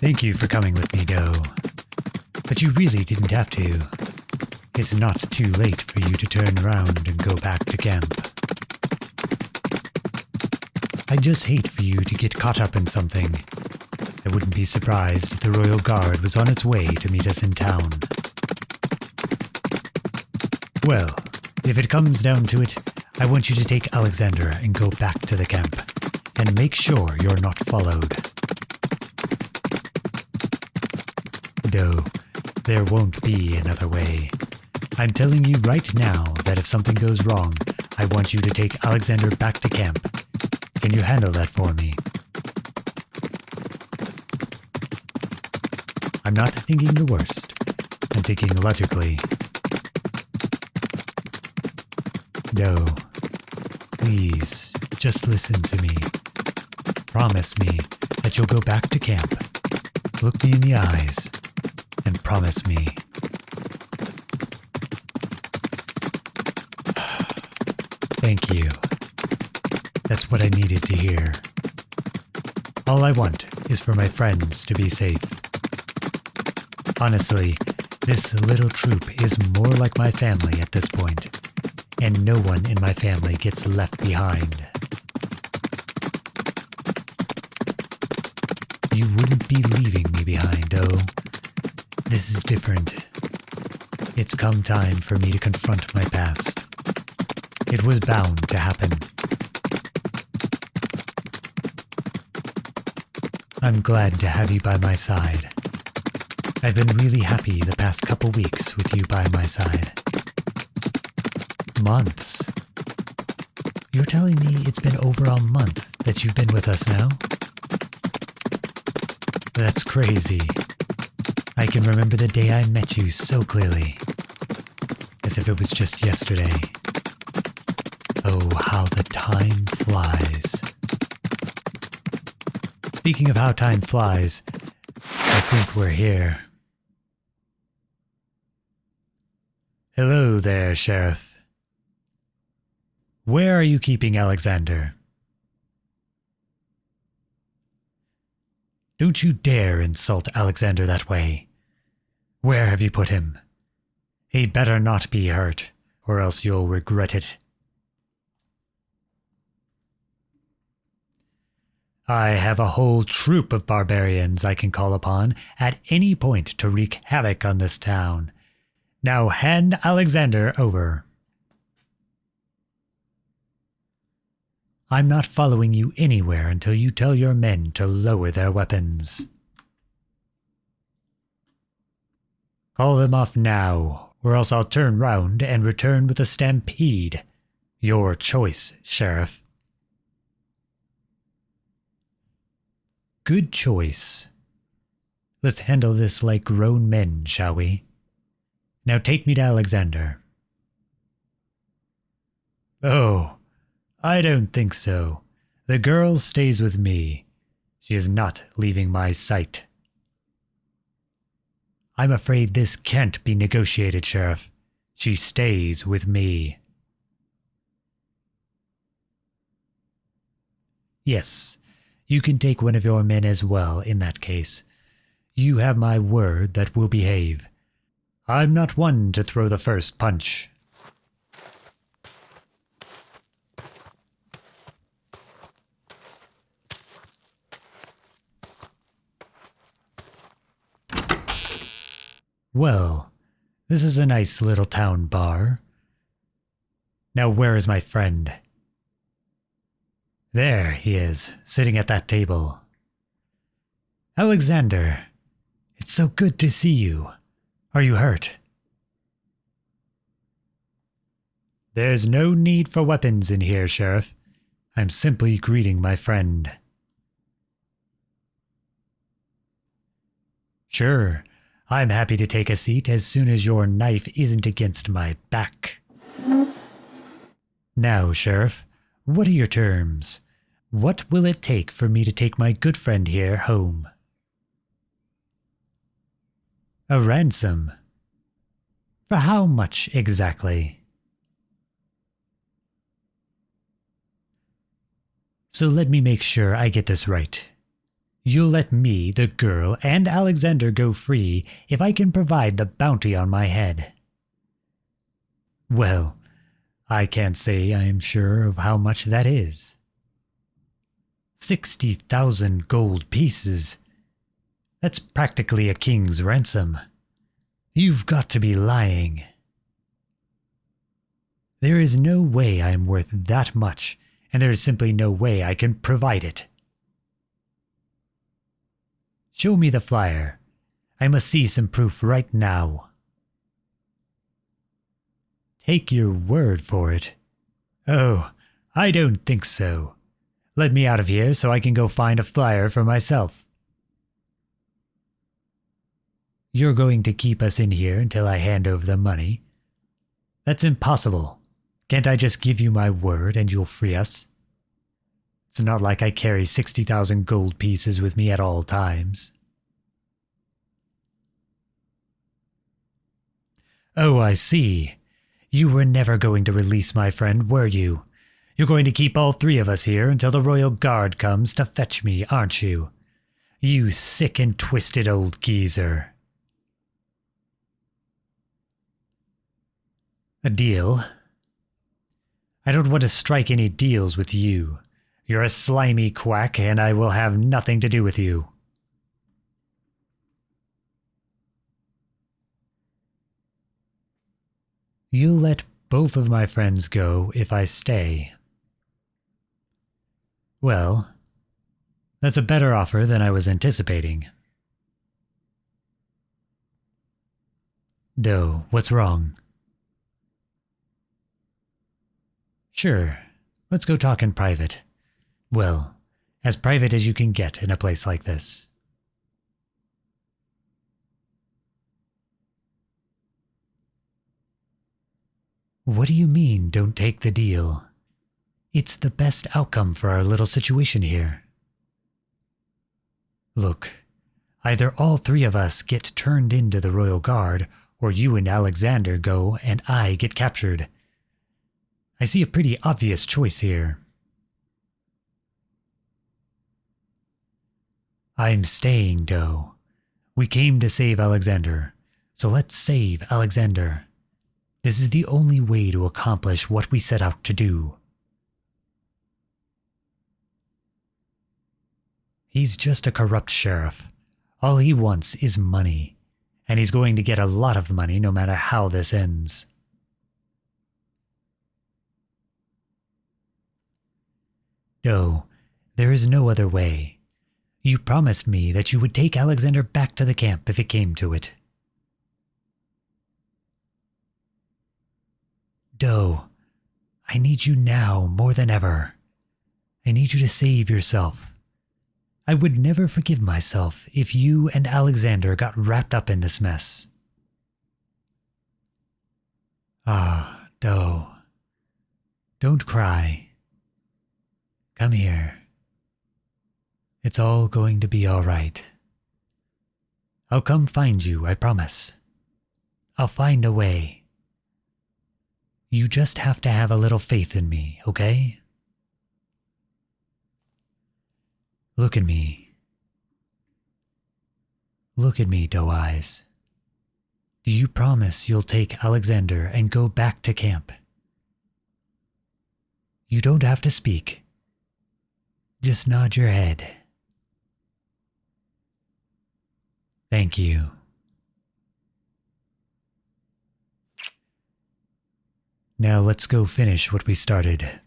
Thank you for coming with me, Doe. But you really didn't have to. It's not too late for you to turn around and go back to camp. I just hate for you to get caught up in something. I wouldn't be surprised if the Royal Guard was on its way to meet us in town. Well, if it comes down to it, I want you to take Alexander and go back to the camp, and make sure you're not followed. Doe, there won't be another way. I'm telling you right now that if something goes wrong, I want you to take Alexander back to camp. Can you handle that for me? I'm not thinking the worst. I'm thinking logically. Doe, please, just listen to me. Promise me that you'll go back to camp. Look me in the eyes and promise me. Thank you. That's what I needed to hear. All I want is for my friends to be safe. Honestly, this little troop is more like my family at this point, and no one in my family gets left behind. You wouldn't be leaving me behind, Doe. This is different. It's come time for me to confront my past. It was bound to happen. I'm glad to have you by my side. I've been really happy the past couple weeks with you by my side. Months. You're telling me it's been over a month that you've been with us now? That's crazy. I can remember the day I met you so clearly, as if it was just yesterday. Oh, how the time flies. Speaking of how time flies, I think we're here. Hello there, Sheriff. Where are you keeping Alexander? Don't you dare insult Alexander that way. Where have you put him? He'd better not be hurt, or else you'll regret it. I have a whole troop of barbarians I can call upon at any point to wreak havoc on this town. Now hand Alexander over. I'm not following you anywhere until you tell your men to lower their weapons. Call them off now, or else I'll turn round and return with a stampede. Your choice, Sheriff. Good choice. Let's handle this like grown men, shall we? Now take me to Alexander. Oh, I don't think so. The girl stays with me. She is not leaving my sight. I'm afraid this can't be negotiated, Sheriff. She stays with me. Yes, you can take one of your men as well in that case. You have my word that we'll behave. I'm not one to throw the first punch. Well, this is a nice little town bar. Now where is my friend? There he is, sitting at that table. Alexander, it's so good to see you. Are you hurt? There's no need for weapons in here, Sheriff. I'm simply greeting my friend. Sure. I'm happy to take a seat as soon as your knife isn't against my back. Now, Sheriff, what are your terms? What will it take for me to take my good friend here home? A ransom? For how much exactly? So let me make sure I get this right. You'll let me, the girl, and Alexander go free if I can provide the bounty on my head. Well, I can't say I am sure of how much that is. 60,000 gold pieces. That's practically a king's ransom. You've got to be lying. There is no way I am worth that much, and there is simply no way I can provide it. Show me the flyer. I must see some proof right now. Take your word for it. Oh, I don't think so. Let me out of here so I can go find a flyer for myself. You're going to keep us in here until I hand over the money? That's impossible. Can't I just give you my word and you'll free us? It's not like I carry 60,000 gold pieces with me at all times. Oh, I see. You were never going to release my friend, were you? You're going to keep all three of us here until the royal guard comes to fetch me, aren't you? You sick and twisted old geezer. A deal? I don't want to strike any deals with you. You're a slimy quack, and I will have nothing to do with you. You'll let both of my friends go if I stay. Well, that's a better offer than I was anticipating. Doe, what's wrong? Sure, let's go talk in private. Well, as private as you can get in a place like this. What do you mean, don't take the deal? It's the best outcome for our little situation here. Look, either all three of us get turned into the Royal Guard, or you and Alexander go and I get captured. I see a pretty obvious choice here. I'm staying, Doe. We came to save Alexander, so let's save Alexander. This is the only way to accomplish what we set out to do. He's just a corrupt sheriff. All he wants is money, and he's going to get a lot of money no matter how this ends. No, there is no other way. You promised me that you would take Alexander back to the camp if it came to it. Doe, I need you now more than ever. I need you to save yourself. I would never forgive myself if you and Alexander got wrapped up in this mess. Ah, Doe. Don't cry. Come here. It's all going to be all right. I'll come find you, I promise. I'll find a way. You just have to have a little faith in me, okay? Look at me. Look at me, Doe Eyes. Do you promise you'll take Alexander and go back to camp? You don't have to speak. Just nod your head. Thank you. Now let's go finish what we started.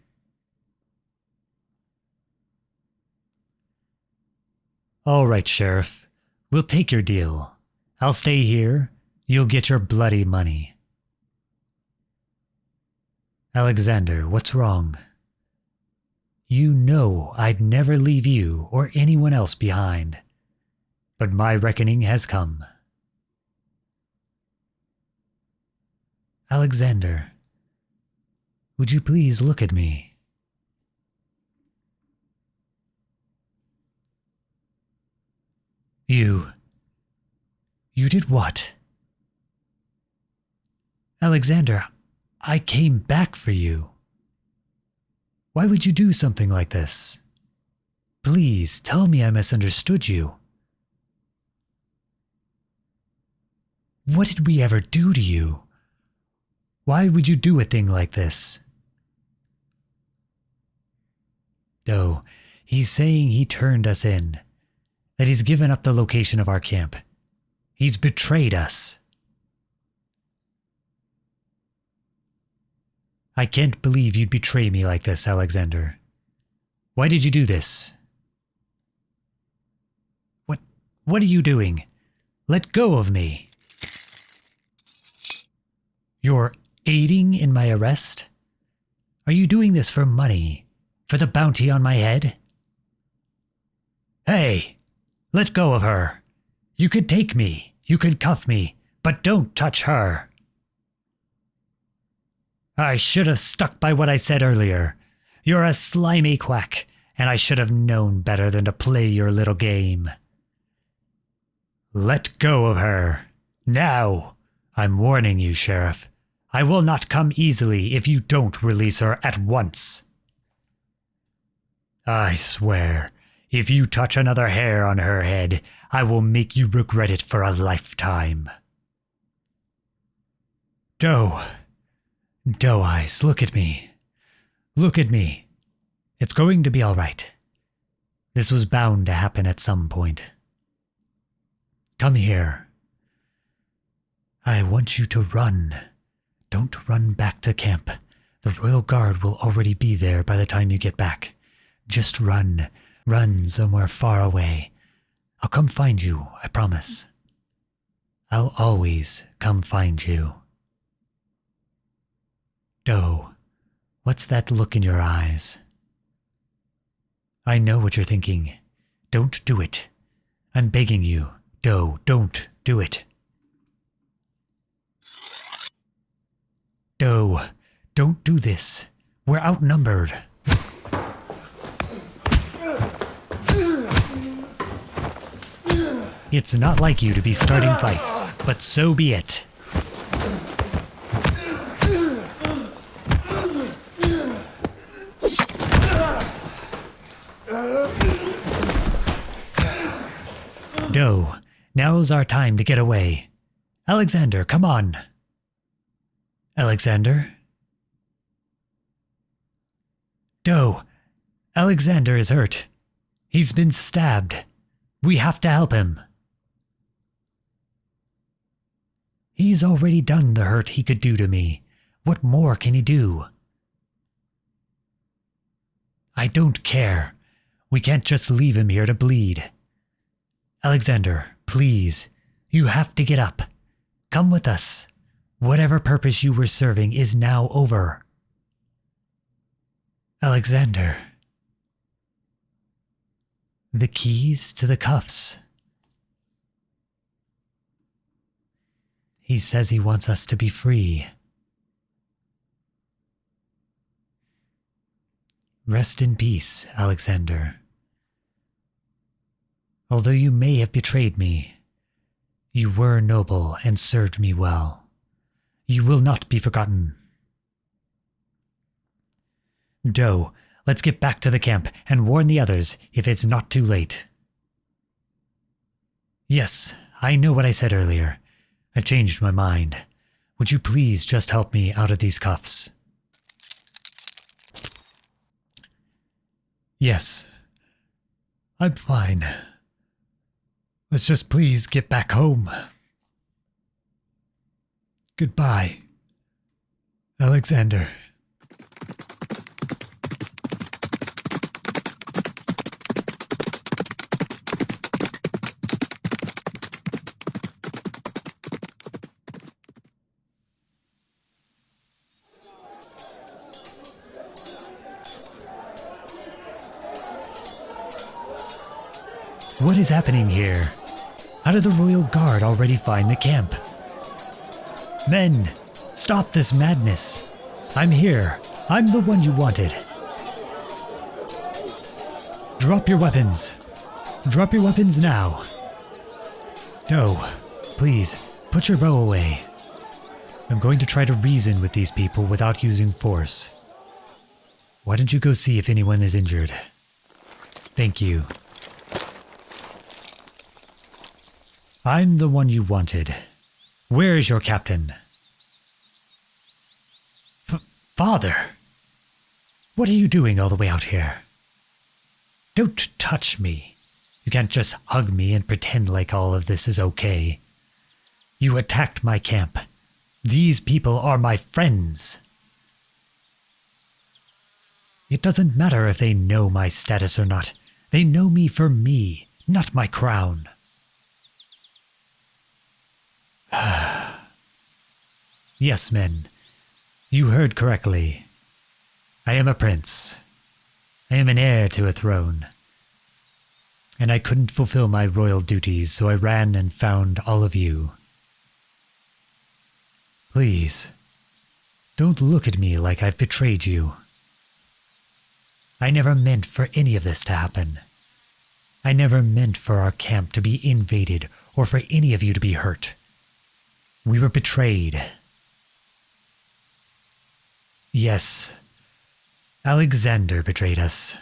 All right, Sheriff. We'll take your deal. I'll stay here. You'll get your bloody money. Alexander, what's wrong? You know I'd never leave you or anyone else behind. But my reckoning has come. Alexander, would you please look at me? You did what? Alexander, I came back for you. Why would you do something like this? Please, tell me I misunderstood you. What did we ever do to you? Why would you do a thing like this? Oh, he's saying he turned us in, that he's given up the location of our camp. He's betrayed us. I can't believe you'd betray me like this, Alexander. Why did you do this? What are you doing? Let go of me. You're aiding in my arrest? Are you doing this for money? For the bounty on my head? Hey, let go of her. You could take me, you could cuff me, but don't touch her. I should have stuck by what I said earlier. You're a slimy quack, and I should have known better than to play your little game. Let go of her. Now! I'm warning you, Sheriff. I will not come easily if you don't release her at once. I swear, if you touch another hair on her head, I will make you regret it for a lifetime. Doe Eyes, look at me. Look at me. It's going to be all right. This was bound to happen at some point. Come here. I want you to run. Don't run back to camp. The Royal Guard will already be there by the time you get back. Just run. Run somewhere far away. I'll come find you, I promise. I'll always come find you. Doe, what's that look in your eyes? I know what you're thinking. Don't do it. I'm begging you. Doe, don't do it. Doe, don't do this. We're outnumbered. It's not like you to be starting fights, but so be it. Doe, now's our time to get away. Alexander, come on. Alexander? Doe, Alexander is hurt. He's been stabbed. We have to help him. He's already done the hurt he could do to me. What more can he do? I don't care. We can't just leave him here to bleed. Alexander, please, you have to get up. Come with us. Whatever purpose you were serving is now over. Alexander. The keys to the cuffs. He says he wants us to be free. Rest in peace, Alexander. Although you may have betrayed me, you were noble and served me well. You will not be forgotten. Doe, let's get back to the camp and warn the others if it's not too late. Yes, I know what I said earlier. I changed my mind. Would you please just help me out of these cuffs? Yes, I'm fine. Let's just please get back home. Goodbye, Alexander. What is happening here? How did the Royal Guard already find the camp? Men, stop this madness. I'm here. I'm the one you wanted. Drop your weapons. Drop your weapons now. Doe, please, put your bow away. I'm going to try to reason with these people without using force. Why don't you go see if anyone is injured? Thank you. I'm the one you wanted. Where is your captain? Father! What are you doing all the way out here? Don't touch me. You can't just hug me and pretend like all of this is okay. You attacked my camp. These people are my friends. It doesn't matter if they know my status or not. They know me for me, not my crown. Yes, men. You heard correctly. I am a prince. I am an heir to a throne. And I couldn't fulfill my royal duties, so I ran and found all of you. Please, don't look at me like I've betrayed you. I never meant for any of this to happen. I never meant for our camp to be invaded or for any of you to be hurt. We were betrayed. Yes, Alexander betrayed us.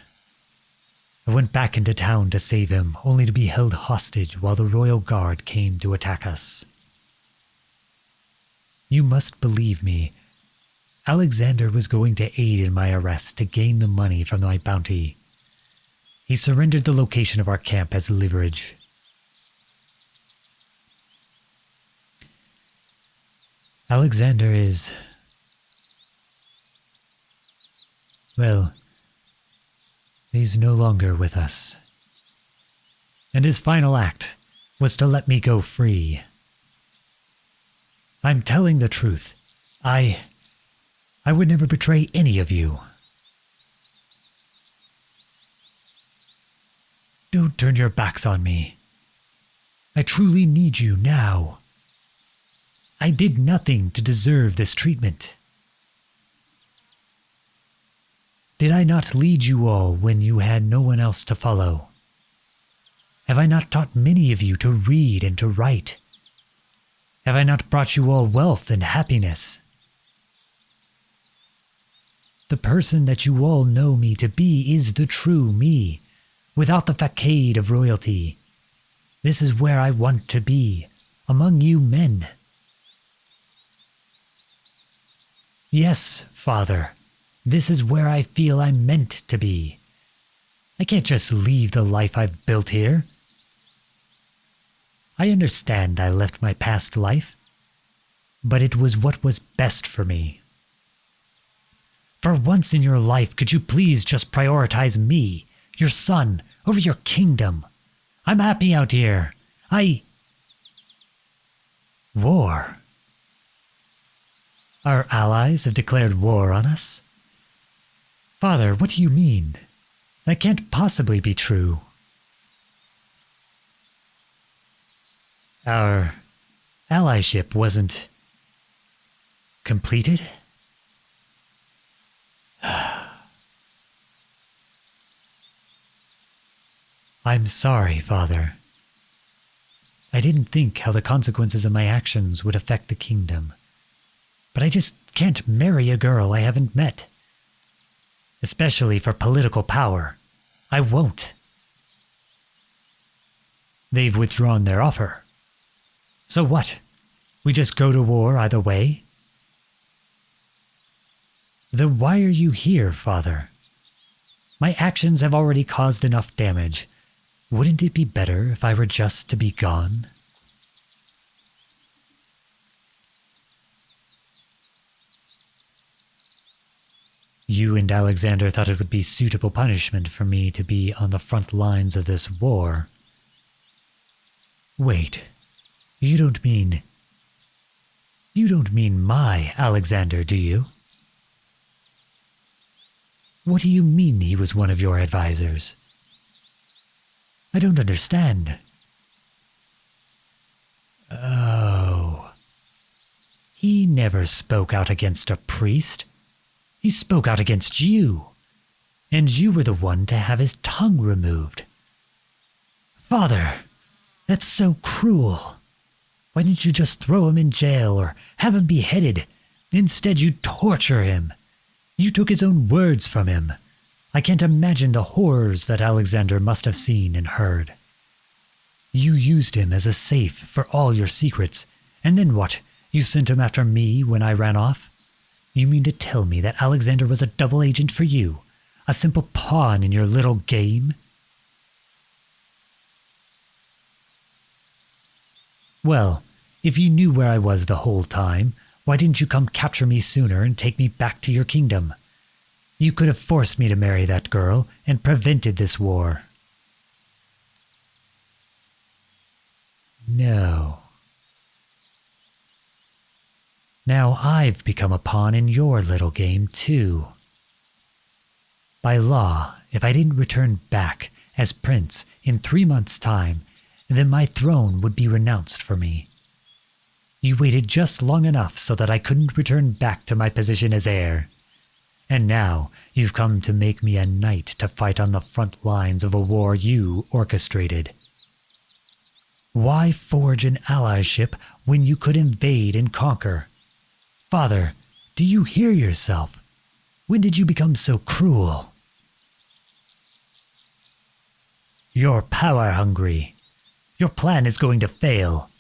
I went back into town to save him, only to be held hostage while the royal guard came to attack us. You must believe me. Alexander was going to aid in my arrest to gain the money from my bounty. He surrendered the location of our camp as leverage. Alexander is... well, he's no longer with us. And his final act was to let me go free. I'm telling the truth. I would never betray any of you. Don't turn your backs on me. I truly need you now. I did nothing to deserve this treatment. Did I not lead you all when you had no one else to follow? Have I not taught many of you to read and to write? Have I not brought you all wealth and happiness? The person that you all know me to be is the true me, without the facade of royalty. This is where I want to be, among you men. Yes, Father, this is where I feel I'm meant to be. I can't just leave the life I've built here. I understand I left my past life, but it was what was best for me. For once in your life, could you please just prioritize me, your son, over your kingdom? I'm happy out here. War. Our allies have declared war on us? Father, what do you mean? That can't possibly be true. Our allyship wasn't completed? I'm sorry, Father. I didn't think how the consequences of my actions would affect the kingdom. But I just can't marry a girl I haven't met. Especially for political power. I won't. They've withdrawn their offer. So what? We just go to war either way? Then why are you here, Father? My actions have already caused enough damage. Wouldn't it be better if I were just to be gone? You and Alexander thought it would be suitable punishment for me to be on the front lines of this war. Wait, you don't mean my Alexander, do you? What do you mean he was one of your advisors? I don't understand. Oh. He never spoke out against a priest. He spoke out against you. And you were the one to have his tongue removed. Father, that's so cruel. Why didn't you just throw him in jail or have him beheaded? Instead, you torture him. You took his own words from him. I can't imagine the horrors that Alexander must have seen and heard. You used him as a safe for all your secrets, and then what? You sent him after me when I ran off? You mean to tell me that Alexander was a double agent for you? A simple pawn in your little game? Well, if you knew where I was the whole time, why didn't you come capture me sooner and take me back to your kingdom? You could have forced me to marry that girl and prevented this war. No. Now I've become a pawn in your little game, too. By law, if I didn't return back as prince in 3 months' time, then my throne would be renounced for me. You waited just long enough so that I couldn't return back to my position as heir. And now you've come to make me a knight to fight on the front lines of a war you orchestrated. Why forge an allyship when you could invade and conquer? Father, do you hear yourself? When did you become so cruel? You're power-hungry. Your plan is going to fail.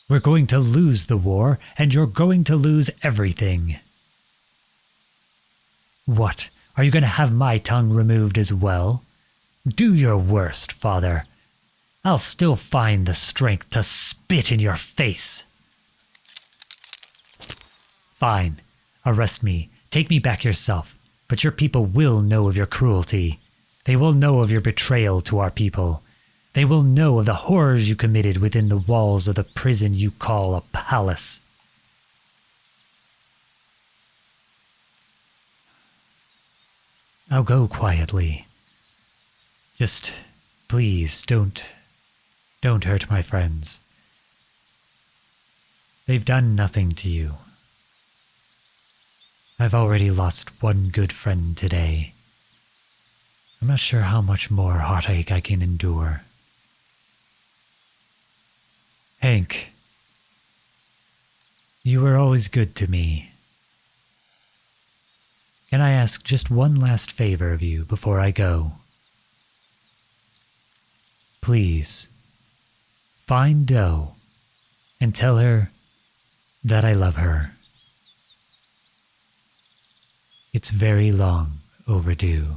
We're going to lose the war, and you're going to lose everything. What, are you going to have my tongue removed as well? Do your worst, Father. I'll still find the strength to spit in your face. Fine. Arrest me. Take me back yourself. But your people will know of your cruelty. They will know of your betrayal to our people. They will know of the horrors you committed within the walls of the prison you call a palace. I'll go quietly. Just, please, don't hurt my friends. They've done nothing to you. I've already lost one good friend today. I'm not sure how much more heartache I can endure. Hank, you were always good to me. Can I ask just one last favor of you before I go? Please, find Doe and tell her that I love her. It's very long overdue.